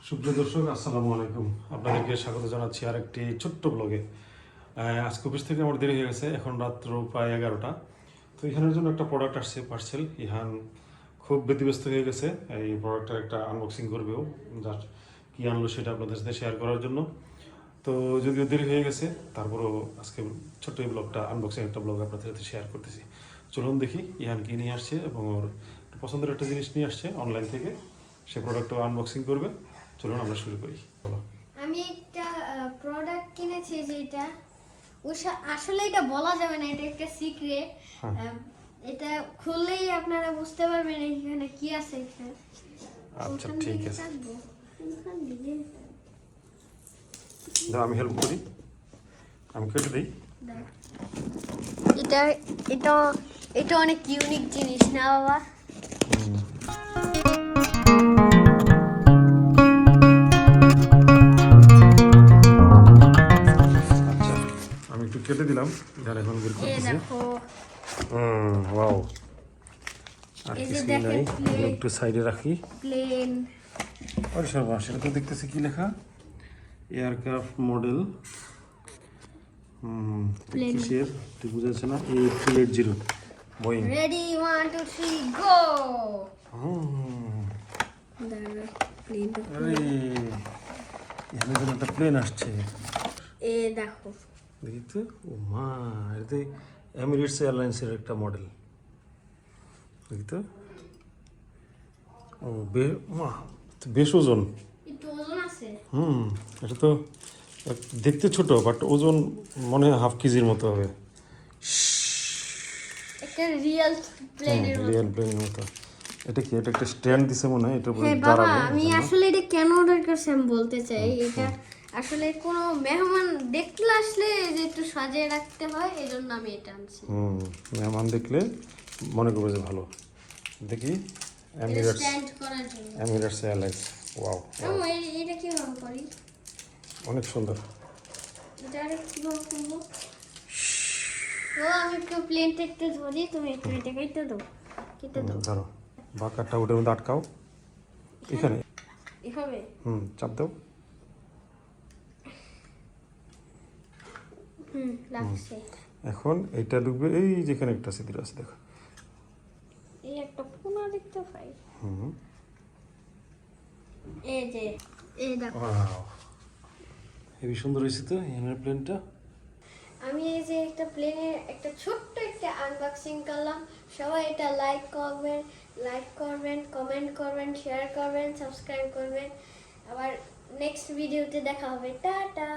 সুপ্রিয় দর্শক, আসসালামু আলাইকুম। আপনাদেরকে স্বাগত জানাচ্ছি আরেকটি ছোট্ট ব্লগে। আজকে অফিস থেকে আমার দেরি হয়ে গেছে, এখন রাত্র প্রায় 11টা। তো এখানের জন্য একটা প্রোডাক্ট আসছে, পার্সেল। ইহান খুব ব্যতিব্যস্ত হয়ে গেছে, এই প্রোডাক্টের একটা আনবক্সিং করবেও, জাস্ট কী আনলো সেটা আপনাদের সাথে শেয়ার করার জন্য। তো যদিও দেরি হয়ে গেছে, তারপরও আজকে ছোট্ট এই ব্লগটা, আনবক্সিং একটা ব্লগ আপনাদের সাথে শেয়ার করতেছি। চলুন দেখি ইহান কী নিয়ে আসছে, এবং ওর পছন্দের একটা জিনিস নিয়ে আসছে অনলাইন থেকে, সে প্রোডাক্টটা আনবক্সিং করবে। চলুন আমরা শুরু করি। বলো। আমি একটা প্রোডাক্ট কিনেছি, যেটা আসলে এটা বলা যাবে না, এটা একটা সিক্রেট। এটা খুললেই আপনারা বুঝতে পারবেন এখানে কি আছে। আচ্ছা, ঠিক আছে, দাও আমি হেল্প করি, আমি কেটে দিই। এটা এটা এটা অনেক ইউনিক জিনিস না বাবা? আচ্ছা, আমি একটু কেটে দিলাম, যারা এখন বের করতেছি। ওয়াও, আর কিছুই নাই, এগুলো একটু সাইডে রাখি। প্লেন আরে সর্বনাশ, সেটা তো দেখতেছি কি লেখা, এয়ারক্রাফট মডেল। কিসের ঠিক বোঝা যাচ্ছে না। A380 Boeing. রেডি 1 2 3 গো। আরে এখানে যেন একটা প্লেন আসছে। দেখো, দেখি তো। ও মা, এটা এমিরেটস এয়ারলাইন্সের একটা মডেল। দেখি তো। ও মা, বেশ ওজন। একটু ওজন আছে। এটা তো দেখতে ছোট, বাট ওজন মনে হয় হাফ কেজির মতো হবে। একটা রিয়েল প্লেনের মতো। এটা কি? এটা একটা স্ট্যান্ড দিছে মনে হয়, এটা উপরে হ্যাঁ বাবা, দাঁড়াবে। আমি আসলে এটা কেন অর্ডার করছি আমি বলতে চাই। এটা আসলে কোনো মেহমান দেখলে আসলে যে একটু সাজিয়ে রাখতে হয়, এই জন্য আমি এটা আনছি। মেহমান দেখলে মনে করবে যে ভালো। দেখি, এমিরেটস স্ট্যান্ড করার জন্য। Emirates airlines. ওয়াও, এটা কিভাবে করি? অনেক সুন্দর। এটা আর কিভাবে করবো? ও আমি একটু প্লেনটা একটু ধরি, তুমি একটু এটা কেটে দাও। ধরো, বাঁকারটা ওটার মধ্যে আটকাও এখানে। এভাবে চাপ দাও। লাগছে। এখন এটা ঢুকবে এই যেখানে একটা ছিদ্র আছে, দেখো। এই একটা কোণা দেখতে পাই। এই দেখো। ওয়াও, হেবি সুন্দর হয়েছে তো এখানের প্লেনটা। আমি এই যে একটা প্লেনের একটা ছোট্ট একটা আনবক্সিং করলাম। সবাই এটা লাইক করবেন, কমেন্ট করবেন, শেয়ার করবেন, সাবস্ক্রাইব করবেন। আবার নেক্সট ভিডিওতে দেখা হবে। টাটা।